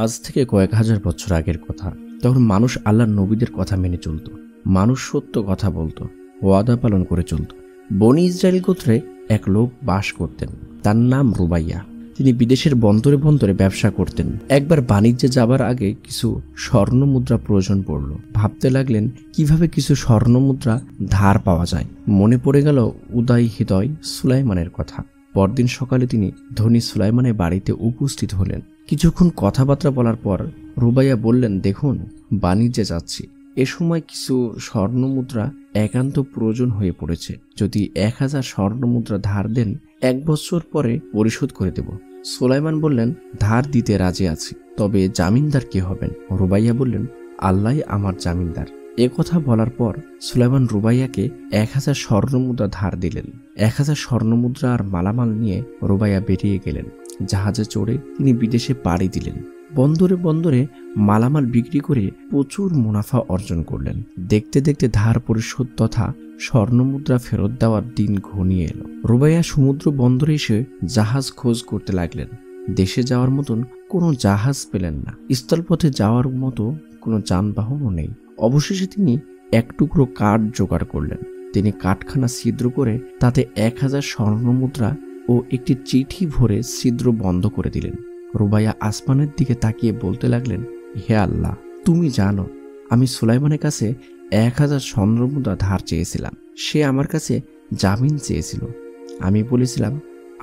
আজ থেকে কয়েক হাজার বছর আগের কথা। তখন মানুষ আল্লাহর নবীদের কথা মেনে চলত। মানুষ সত্য কথা বলতো, ওয়াদা পালন করে চলত। বনি ইসরায়েল গোত্রে এক লোক বাস করতেন, তার নাম রুবাইয়া। তিনি বিদেশের বন্দরে বন্দরে ব্যবসা করতেন। একবার বাণিজ্যে যাবার আগে কিছু স্বর্ণ মুদ্রা প্রয়োজন পড়ল। ভাবতে লাগলেন কিভাবে কিছু স্বর্ণ মুদ্রা ধার পাওয়া যায়। মনে পড়ে গেল উদয় হৃদয় সুলাইমানের কথা। পরদিন সকালে তিনি ধনী সুলাইমানের বাড়িতে উপস্থিত হলেন। কিছুক্ষণ কথাবার্তা বলার পর রুবাইয়া বললেন, দেখুন, বাণিজ্যে যাচ্ছি, এ সময় কিছু স্বর্ণ মুদ্রা একান্ত প্রয়োজন হয়ে পড়েছে। যদি 1000 স্বর্ণ মুদ্রা ধার দেন, 1 বছর পরে পরিশোধ করে দেব। সুলাইমান বললেন, ধার দিতে রাজি আছি, তবে জামিনদার কে হবেন? রুবাইয়া বললেন, আল্লাহই আমার জামিনদার। এ কথা বলার পর সুলাইমান রুবাইয়াকে 1000 স্বর্ণ মুদ্রা ধার দিলেন। 1000 স্বর্ণ মুদ্রা আর মালামাল নিয়ে রুবাইয়া বেরিয়ে গেলেন। জাহাজে চড়ে তিনি বিদেশে পাড়ি দিলেন। বন্দরে বন্দরে মালামাল বিক্রি করে প্রচুর মুনাফা অর্জন করলেন। দেখতে দেখতে ধার পরিশোধ তথা স্বর্ণ মুদ্রা ফেরত দেওয়ার দিন ঘনিয়ে এলো। রুবাইয়া সমুদ্র বন্দরে এসে জাহাজ খোঁজ করতে লাগলেন। দেশে যাওয়ার মতন কোনো জাহাজ পেলেন না। স্থলপথে যাওয়ার মতো কোনো যানবাহনও নেই। অবশেষে তিনি এক টুকরো কাঠ জোগাড় করলেন। তিনি কাঠখানা ছিদ্র করে তাতে 1000 স্বর্ণ মুদ্রা ও একটি চিঠি ভরে ছিদ্র বন্ধ করে দিলেন। রুবাইয়া আসমানের দিকে তাকিয়ে বলতে লাগলেন, হে আল্লাহ, তুমি জানো আমি সুলাইমানের কাছে 1000 স্বর্ণ মুদ্রা ধার চেয়েছিলাম। সে আমার কাছে জামিন চেয়েছিল। আমি বলেছিলাম,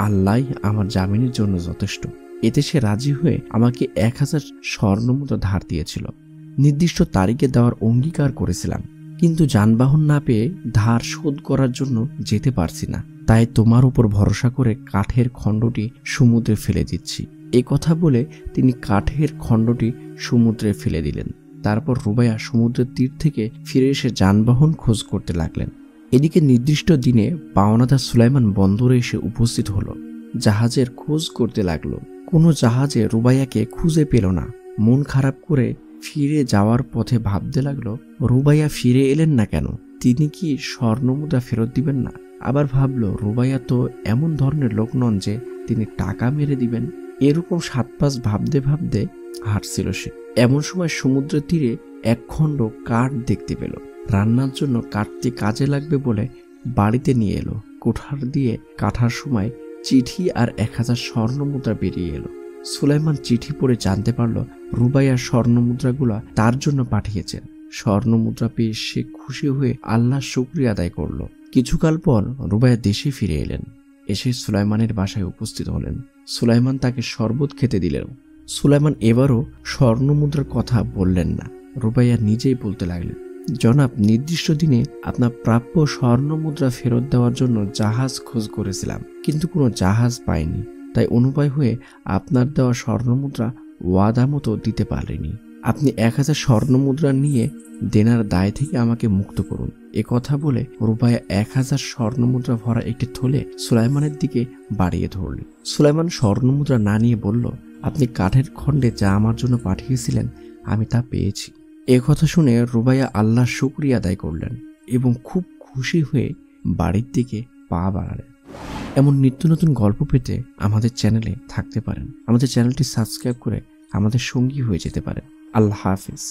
আল্লাহই আমার জামিনের জন্য যথেষ্ট। এতে সে রাজি হয়ে আমাকে 1000 স্বর্ণ মুদ্রা ধার দিয়েছিল। নির্দিষ্ট তারিখে দেওয়ার অঙ্গীকার করেছিলাম, কিন্তু যানবাহন না পেয়ে ধার শোধ করার জন্য যেতে পারছি না। তাই তোমার উপর ভরসা করে কাঠের খণ্ডটি সমুদ্রে ফেলে দিচ্ছি। এ কথা বলে তিনি কাঠের খণ্ডটি সমুদ্রে ফেলে দিলেন। তারপর রুবাইয়া সমুদ্রের তীর থেকে ফিরে এসে যানবাহন খোঁজ করতে লাগলেন। এদিকে নির্দিষ্ট দিনে পাওনাদার সুলাইমান বন্দরে এসে উপস্থিত হলো। জাহাজের খোঁজ করতে লাগলো। কোনো জাহাজে রুবাইয়াকে খুঁজে পেল না। মন খারাপ করে ফিরে যাওয়ার পথে ভাবতে লাগলো, রুবাইয়া ফিরে এলেন না কেন? তিনি কি স্বর্ণ মুদ্রা ফেরত দিবেন না? আবার ভাবলো, রুবাইয়া তো এমন ধরনের লোক নন যে তিনি টাকা মেরে দিবেন। এরকম 7-5 ভাবতে ভাবতে হাঁটছিল সে। এমন সময় সমুদ্রের তীরে এক খণ্ড কাঠ দেখতে পেল। রান্নার জন্য কাঠটি কাজে লাগবে বলে বাড়িতে নিয়ে এলো। কোঠার দিয়ে কাটার সময় চিঠি আর 1000 স্বর্ণ মুদ্রা বেরিয়ে এলো। সুলাইমান চিঠি পড়ে জানতে পারল রুবাইয়ার স্বর্ণ মুদ্রাগুলা তার জন্য পাঠিয়েছেন। স্বর্ণ মুদ্রা পেয়ে সে খুশি হয়ে আল্লাহর শুকরিয়া আদায় করল। কিছুকাল পর রুবাইয়া দেশে ফিরে এলেন। এসে সুলাইমানের বাসায় উপস্থিত হলেন। সুলাইমান তাকে শরবত খেতে দিলেন। সুলাইমান এবারও স্বর্ণ মুদ্রার কথা বললেন না। রুবাইয়া নিজেই বলতে লাগলেন, জনাব, নির্দিষ্ট দিনে আপনার প্রাপ্য স্বর্ণ মুদ্রা ফেরত দেওয়ার জন্য জাহাজ খোঁজ করেছিলাম, কিন্তু কোনো জাহাজ পাইনি। তাই অনুপায় হয়ে আপনার দেওয়া স্বর্ণ মুদ্রা ওয়াদা মতো দিতে পারেনি। আপনি 1000 স্বর্ণ মুদ্রা নিয়ে দেনার দায় থেকে আমাকে মুক্ত করুন। এ কথা বলে রুবাইয়া 1000 স্বর্ণ মুদ্রা ভরা একটি থলে সুলাইমানের দিকে বাড়িয়ে ধরল। সুলাইমান স্বর্ণ মুদ্রা না নিয়ে বলল, আপনি কাঠের খণ্ডে যা আমার জন্য পাঠিয়েছিলেন আমি তা পেয়েছি। এ কথা শুনে রুবাইয়া আল্লাহর শুকরিয়া আদায় করলেন এবং খুব খুশি হয়ে বাড়ির দিকে পা বাড়ালেন। এমন নিত্য নতুন গল্প পেতে আমাদের চ্যানেলে থাকতে পারেন। আমাদের চ্যানেলটি সাবস্ক্রাইব করে আমাদের সঙ্গী হয়ে যেতে পারেন। আল্লাহ হাফেজ।